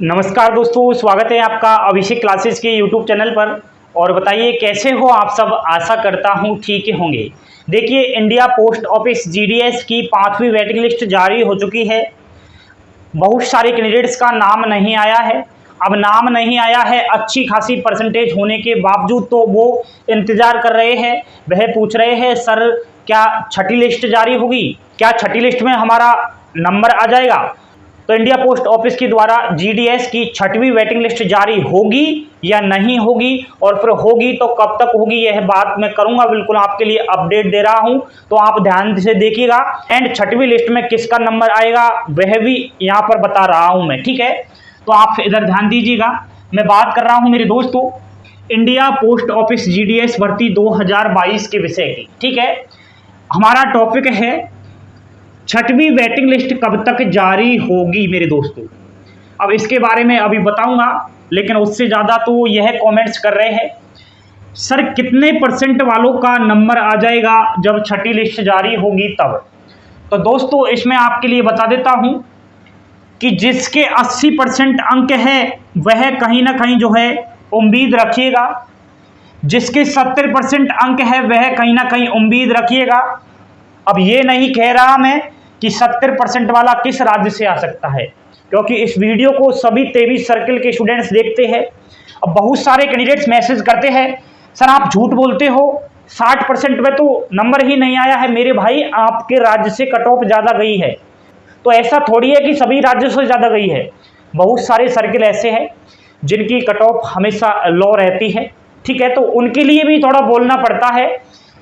नमस्कार दोस्तों, स्वागत है आपका अभिषेक क्लासेस के यूट्यूब चैनल पर। और बताइए कैसे हो आप सब। आशा करता हूं ठीक होंगे। देखिए, इंडिया पोस्ट ऑफिस जीडीएस की 5वीं वेटिंग लिस्ट जारी हो चुकी है। बहुत सारे कैंडिडेट्स का नाम नहीं आया है। अब नाम नहीं आया है, अच्छी खासी परसेंटेज होने के बावजूद तो वो इंतज़ार कर रहे हैं। वह पूछ रहे हैं, सर क्या छठी लिस्ट जारी होगी, क्या छठी लिस्ट में हमारा नंबर आ जाएगा। तो इंडिया पोस्ट ऑफिस के द्वारा जीडीएस की 6वीं वेटिंग लिस्ट जारी होगी या नहीं होगी, और फिर होगी तो कब तक होगी, यह बात मैं करूंगा। बिल्कुल आपके लिए अपडेट दे रहा हूं, तो आप ध्यान से देखिएगा। एंड 6वीं लिस्ट में किसका नंबर आएगा वह भी यहां पर बता रहा हूं मैं, ठीक है। तो आप इधर ध्यान दीजिएगा। मैं बात कर रहा हूं मेरे दोस्तों इंडिया पोस्ट ऑफिस जीडीएस भर्ती 2022 के विषय की, ठीक है। हमारा टॉपिक है 6वीं वेटिंग लिस्ट कब तक जारी होगी मेरे दोस्तों। अब इसके बारे में अभी बताऊंगा, लेकिन उससे ज़्यादा तो यह कमेंट्स कर रहे हैं, सर कितने परसेंट वालों का नंबर आ जाएगा जब छठी लिस्ट जारी होगी तब। तो दोस्तों इसमें आपके लिए बता देता हूं कि जिसके 80% अंक है वह कहीं ना कहीं जो है उम्मीद रखिएगा। जिसके 70% अंक है वह कहीं ना कहीं उम्मीद रखिएगा। अब ये नहीं कह रहा मैं कि 70% वाला किस राज्य से आ सकता है, क्योंकि इस वीडियो को सभी 23 सर्किल के स्टूडेंट्स देखते हैं। अब बहुत सारे कैंडिडेट्स मैसेज करते हैं, सर आप झूठ बोलते हो, 60% में तो नंबर ही नहीं आया है। मेरे भाई, आपके राज्य से कट ऑफ ज़्यादा गई है, तो ऐसा थोड़ी है कि सभी राज्यों से ज़्यादा गई है। बहुत सारे सर्किल ऐसे हैं जिनकी कट ऑफ हमेशा लो रहती है, ठीक है। तो उनके लिए भी थोड़ा बोलना पड़ता है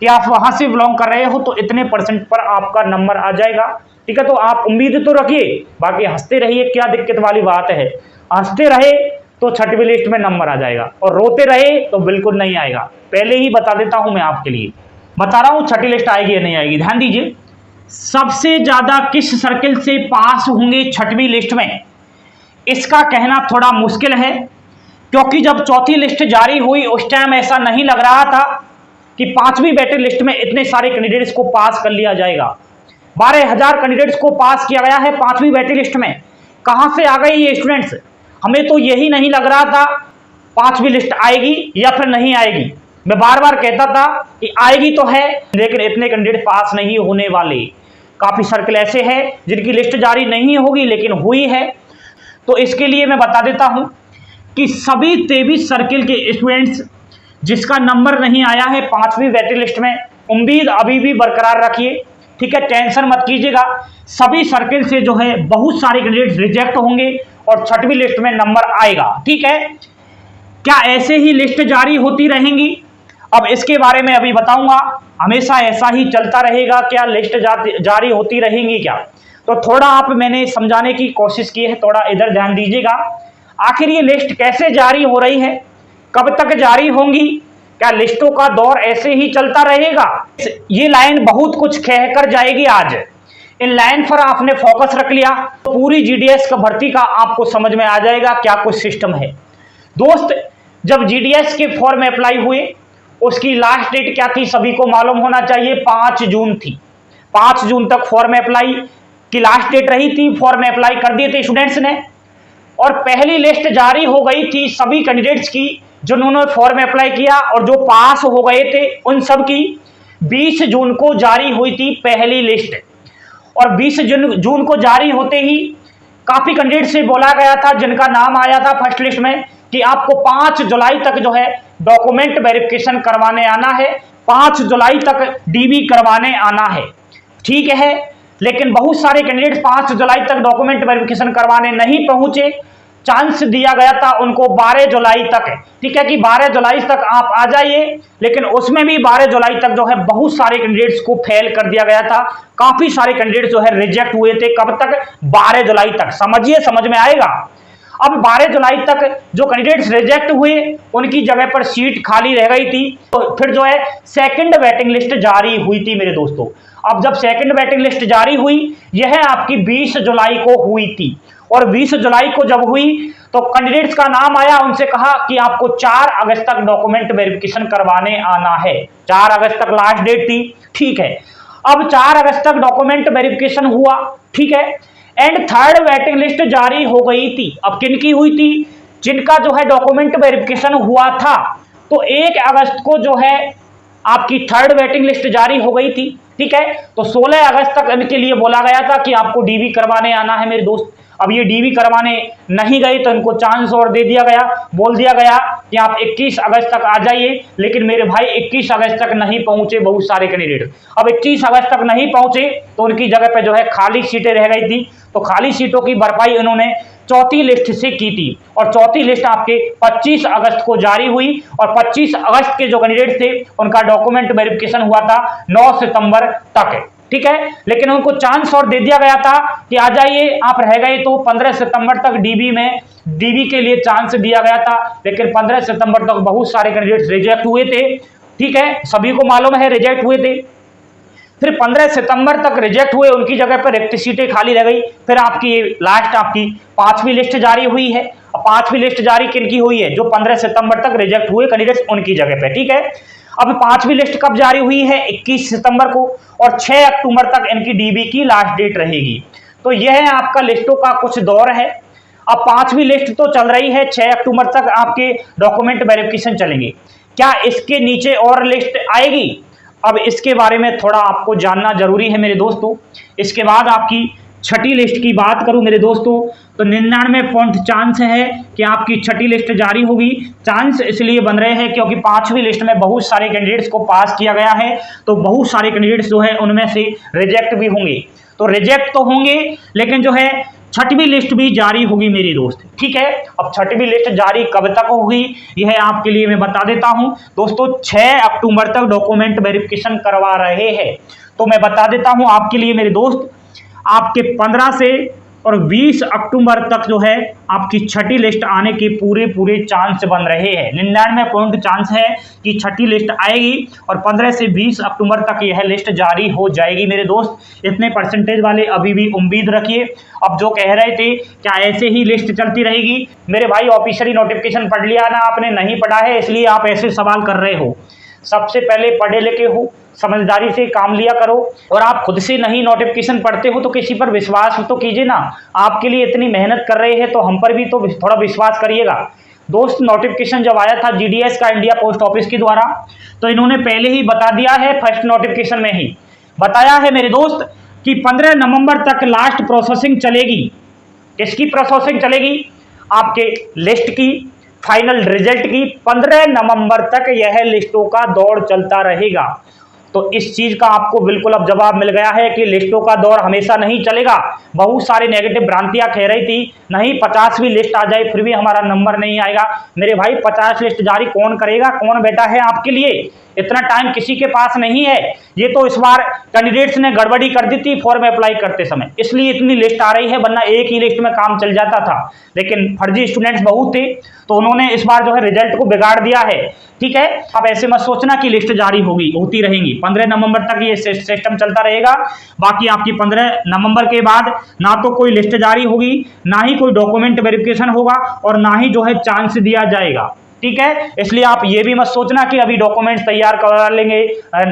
कि आप वहां से बिलोंग कर रहे हो तो इतने परसेंट पर आपका नंबर आ जाएगा, ठीक है। तो आप उम्मीद तो रखिए, बाकी हंसते रहिए, क्या दिक्कत वाली बात है। हंसते रहे तो 6वीं लिस्ट में नंबर आ जाएगा, और रोते रहे तो बिल्कुल नहीं आएगा। पहले ही बता देता हूं, मैं आपके लिए बता रहा हूं छठी लिस्ट आएगी या नहीं आएगी। ध्यान दीजिए, सबसे ज्यादा किस सर्किल से पास होंगे 6वीं लिस्ट में, इसका कहना थोड़ा मुश्किल है, क्योंकि जब चौथी लिस्ट जारी हुई उस टाइम ऐसा नहीं लग रहा था कि 5वीं वेटिंग लिस्ट में इतने सारे कैंडिडेट्स को पास कर लिया जाएगा। 12,000 कैंडिडेट्स को पास किया गया है 5वीं वेटिंग लिस्ट में। कहां से आ गए ये स्टूडेंट्स, हमें तो यही नहीं लग रहा था 5वीं लिस्ट आएगी या फिर नहीं आएगी। मैं बार बार कहता था कि आएगी तो है, लेकिन इतने कैंडिडेट पास नहीं होने वाले। काफी सर्कल ऐसे हैं जिनकी लिस्ट जारी नहीं होगी लेकिन हुई है। तो इसके लिए मैं बता देता हूं कि सभी 23 सर्किल के स्टूडेंट्स जिसका नंबर नहीं आया है 5वीं वेटिंग लिस्ट में, उम्मीद अभी भी बरकरार रखिए, ठीक है। टेंशन मत कीजिएगा। सभी सर्किल से जो है बहुत सारे कैंडिडेट्स रिजेक्ट होंगे और 6वीं लिस्ट में नंबर आएगा, ठीक है। क्या ऐसे ही लिस्ट जारी होती रहेंगी, अब इसके बारे में अभी बताऊंगा। हमेशा ऐसा ही चलता रहेगा क्या, लिस्ट जारी होती रहेंगी क्या? तो थोड़ा आप मैंने समझाने की कोशिश की है, थोड़ा इधर ध्यान दीजिएगा। आखिर ये लिस्ट कैसे जारी हो रही है, कब तक जारी होंगी, क्या लिस्टों का दौर ऐसे ही चलता रहेगा? ये लाइन बहुत कुछ कहकर जाएगी आज। इन लाइन पर आपने फोकस रख लिया तो पूरी जीडीएस का भर्ती का आपको समझ में आ जाएगा क्या कुछ सिस्टम है। दोस्त, जब जीडीएस के फॉर्म अप्लाई हुए उसकी लास्ट डेट क्या थी सभी को मालूम होना चाहिए, 5 जून थी। 5 जून तक फॉर्म अप्लाई की लास्ट डेट रही थी। फॉर्म अप्लाई कर दिए थे स्टूडेंट्स ने, और पहली लिस्ट जारी हो गई थी सभी कैंडिडेट्स की जिन्होंने फॉर्म अप्लाई किया, और जो पास हो गए थे उन सब की 20 जून को जारी हुई थी पहली लिस्ट। और 20 जून को जारी होते ही काफी कैंडिडेट से बोला गया था जिनका नाम आया था फर्स्ट लिस्ट में कि आपको 5 जुलाई तक जो है डॉक्यूमेंट वेरिफिकेशन करवाने आना है, 5 जुलाई तक डीबी करवाने आना है, ठीक है। लेकिन बहुत सारे कैंडिडेट 5 जुलाई तक डॉक्यूमेंट वेरिफिकेशन करवाने नहीं पहुंचे। चांस दिया गया था उनको 12 जुलाई तक, ठीक है, कि 12 जुलाई तक आप आ जाइए। लेकिन उसमें भी 12 जुलाई तक जो है बहुत सारे कैंडिडेट्स को फेल कर दिया गया था। काफी सारे कैंडिडेट्स जो है रिजेक्ट हुए थे। कब तक? 12 जुलाई तक। समझिए, समझ में आएगा। अब 12 जुलाई तक जो कैंडिडेट्स रिजेक्ट हुए उनकी जगह पर सीट खाली रह गई थी, तो फिर जो है सेकंड वेटिंग लिस्ट जारी हुई थी मेरे दोस्तों। अब जब सेकंड वेटिंग लिस्ट जारी हुई, यह आपकी 20 जुलाई को हुई थी, और 20 जुलाई को जब हुई तो कैंडिडेट्स का नाम आया, उनसे कहा कि आपको 4 अगस्त तक डॉक्यूमेंट वेरिफिकेशन करवाने आना है। 4 अगस्त तक लास्ट डेट थी, ठीक है। अब 4 अगस्त तक डॉक्यूमेंट वेरिफिकेशन हुआ, ठीक है। एंड थर्ड वेटिंग लिस्ट जारी हो गई थी। अब किन की हुई थी? जिनका जो है डॉक्यूमेंट वेरिफिकेशन हुआ था। तो 1 अगस्त को जो है आपकी थर्ड वेटिंग लिस्ट जारी हो गई थी। ठीक है, तो 16 अगस्त तक इनके लिए बोला गया था कि आपको डीवी करवाने आना है मेरे दोस्त। अब ये डीवी करवाने नहीं गए तो इनको चांस और दे दिया गया, बोल दिया गया कि आप 21 अगस्त तक आ जाइए। लेकिन मेरे भाई 21 अगस्त तक नहीं पहुंचे बहुत सारे कैंडिडेट। अब 21 अगस्त तक नहीं पहुंचे तो उनकी जगह पे जो है खाली सीटें रह गई थी। तो खाली सीटों की भरपाई इन्होंने चौथी लिस्ट से की थी और चौथी लिस्ट आपके 25 अगस्त को जारी हुई और 25 अगस्त के जो कैंडिडेट थे उनका डॉक्यूमेंट वेरिफिकेशन हुआ था 9 सितंबर तक। ठीक है, लेकिन उनको चांस और दे दिया गया था कि आ जाइए, आप रह गए तो 15 सितंबर तक डीवी के लिए चांस दिया गया था। लेकिन 15 सितंबर तक बहुत सारे कैंडिडेट रिजेक्ट हुए थे। ठीक है, सभी को मालूम है रिजेक्ट हुए थे। फिर 15 सितंबर तक रिजेक्ट हुए, उनकी जगह पर रिक्त सीटें खाली रह गई। फिर आपकी लास्ट आपकी 5वीं लिस्ट जारी हुई है। अब 5वीं लिस्ट जारी किनकी हुई है? जो 15 सितंबर तक रिजेक्ट हुए कैंडिडेट्स उनकी जगह पे। ठीक है, अब 5वीं लिस्ट कब जारी हुई है? 21 सितंबर को और 6 अक्टूबर तक इनकी डीबी की लास्ट डेट रहेगी। तो यह है आपका लिस्टों का कुछ दौर है। अब 5वीं लिस्ट तो चल रही है, 6 अक्टूबर तक आपके डॉक्यूमेंट वेरिफिकेशन चलेंगे। क्या इसके नीचे और लिस्ट आएगी? अब इसके बारे में थोड़ा आपको जानना जरूरी है मेरे दोस्तों। इसके बाद आपकी छठी लिस्ट की बात करूं मेरे दोस्तों तो 99% चांस है कि आपकी छठी लिस्ट जारी होगी। चांस इसलिए बन रहे हैं क्योंकि 5वीं लिस्ट में बहुत सारे कैंडिडेट्स को पास किया गया है। तो बहुत सारे कैंडिडेट्स जो है उनमें से रिजेक्ट भी होंगे। तो रिजेक्ट तो होंगे लेकिन जो है छठवीं लिस्ट भी जारी होगी मेरे दोस्त। ठीक है, अब छठवीं लिस्ट जारी कब तक होगी यह आपके लिए मैं बता देता हूं दोस्तों। 6 अक्टूबर तक डॉक्यूमेंट वेरिफिकेशन करवा रहे हैं। तो मैं बता देता हूं आपके लिए मेरे दोस्त, आपके 15 से और 20 अक्टूबर तक जो है आपकी छठी लिस्ट आने के पूरे चांस बन रहे हैं। 99% चांस है कि छठी लिस्ट आएगी और 15 से 20 अक्टूबर तक यह लिस्ट जारी हो जाएगी मेरे दोस्त। इतने परसेंटेज वाले अभी भी उम्मीद रखिए। अब जो कह रहे थे क्या ऐसे ही लिस्ट चलती रहेगी, मेरे भाई ऑफिशियली नोटिफिकेशन पढ़ लिया ना आपने? नहीं पढ़ा है इसलिए आप ऐसे सवाल कर रहे हो। सबसे पहले पढ़े लिखे हो, समझदारी से काम लिया करो। और आप खुद से नहीं नोटिफिकेशन पढ़ते हो तो किसी पर विश्वास तो कीजिए ना। आपके लिए इतनी मेहनत कर रहे हैं तो हम पर भी तो थोड़ा विश्वास करिएगा दोस्त। नोटिफिकेशन जब आया था जीडीएस का इंडिया पोस्ट ऑफिस के द्वारा तो इन्होंने पहले ही बता दिया है, फर्स्ट नोटिफिकेशन में ही बताया है मेरे दोस्त कि 15 नवंबर तक लास्ट प्रोसेसिंग चलेगी। किसकी प्रोसेसिंग चलेगी? आपके लिस्ट की, फाइनल रिजल्ट की। 15 नवंबर तक यह लिस्टों का दौर चलता रहेगा। तो इस चीज का आपको बिल्कुल अब जवाब मिल गया है कि लिस्टों का दौर हमेशा नहीं चलेगा। बहुत सारी नेगेटिव भ्रांतियां कह रही थी नहीं 50वीं लिस्ट आ जाए फिर भी हमारा नंबर नहीं आएगा। मेरे भाई 50 लिस्ट जारी कौन करेगा? कौन बैठा है आपके लिए? इतना टाइम किसी के पास नहीं है। ये तो इस बार कैंडिडेट्स ने गड़बड़ी कर दी थी फॉर्म अप्लाई करते समय, इसलिए इतनी लिस्ट आ रही है, वरना एक ही लिस्ट में काम चल जाता था। लेकिन फर्जी स्टूडेंट्स बहुत थे तो उन्होंने इस बार जो है रिजल्ट को बिगाड़ दिया है। ठीक है, अब ऐसे मत सोचना कि लिस्ट जारी होती रहेंगी। 15 नवंबर तक ये सिस्टम चलता रहेगा। बाकी आपकी 15 नवंबर के बाद ना तो कोई लिस्ट जारी होगी, ना ही कोई डॉक्यूमेंट वेरिफिकेशन होगा और ना ही जो है चांस दिया जाएगा। ठीक है, इसलिए आप ये भी मत सोचना कि अभी डॉक्यूमेंट्स तैयार करवा लेंगे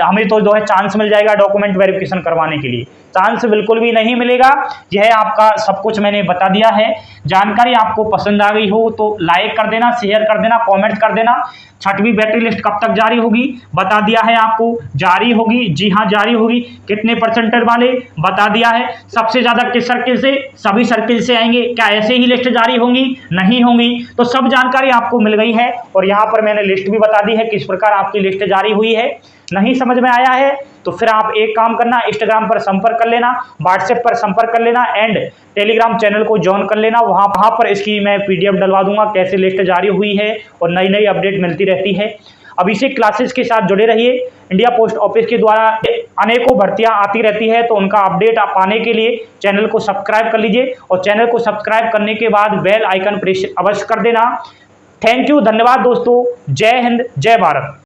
हमें तो जो है चांस मिल जाएगा डॉक्यूमेंट वेरिफिकेशन करवाने के लिए। चांस बिल्कुल भी नहीं मिलेगा। यह आपका सब कुछ मैंने बता दिया है। जानकारी आपको पसंद आ गई हो तो लाइक कर देना, शेयर कर देना, कमेंट कर देना। छठवीं वेटिंग लिस्ट कब तक जारी होगी बता दिया है आपको। जारी होगी, जी हाँ जारी होगी। कितने परसेंटेज वाले बता दिया है। सबसे ज्यादा किस सर्किल से? सभी सर्किल से आएंगे। क्या ऐसे ही लिस्ट जारी होंगी? नहीं होंगी। तो सब जानकारी आपको मिल गई है और यहाँ पर मैंने लिस्ट भी बता दी है किस प्रकार आपकी लिस्ट जारी हुई है। नहीं समझ में आया है तो फिर आप एक काम करना, इंस्टाग्राम पर संपर्क कर लेना, व्हाट्सएप पर संपर्क कर लेना एंड टेलीग्राम चैनल को ज्वाइन कर लेना। वहां पर इसकी मैं पीडीएफ डलवा दूंगा कैसे लिस्ट जारी हुई है और नई नई अपडेट मिलती रहती है। अभिषेक क्लासेस के साथ जुड़े रहिए। इंडिया पोस्ट ऑफिस के द्वारा अनेकों भर्तियां आती रहती है तो उनका अपडेट आप पाने के लिए चैनल को सब्सक्राइब कर लीजिए और चैनल को सब्सक्राइब करने के बाद बेल आइकन प्रेस अवश्य कर देना। थैंक यू, धन्यवाद दोस्तों। जय हिंद, जय भारत।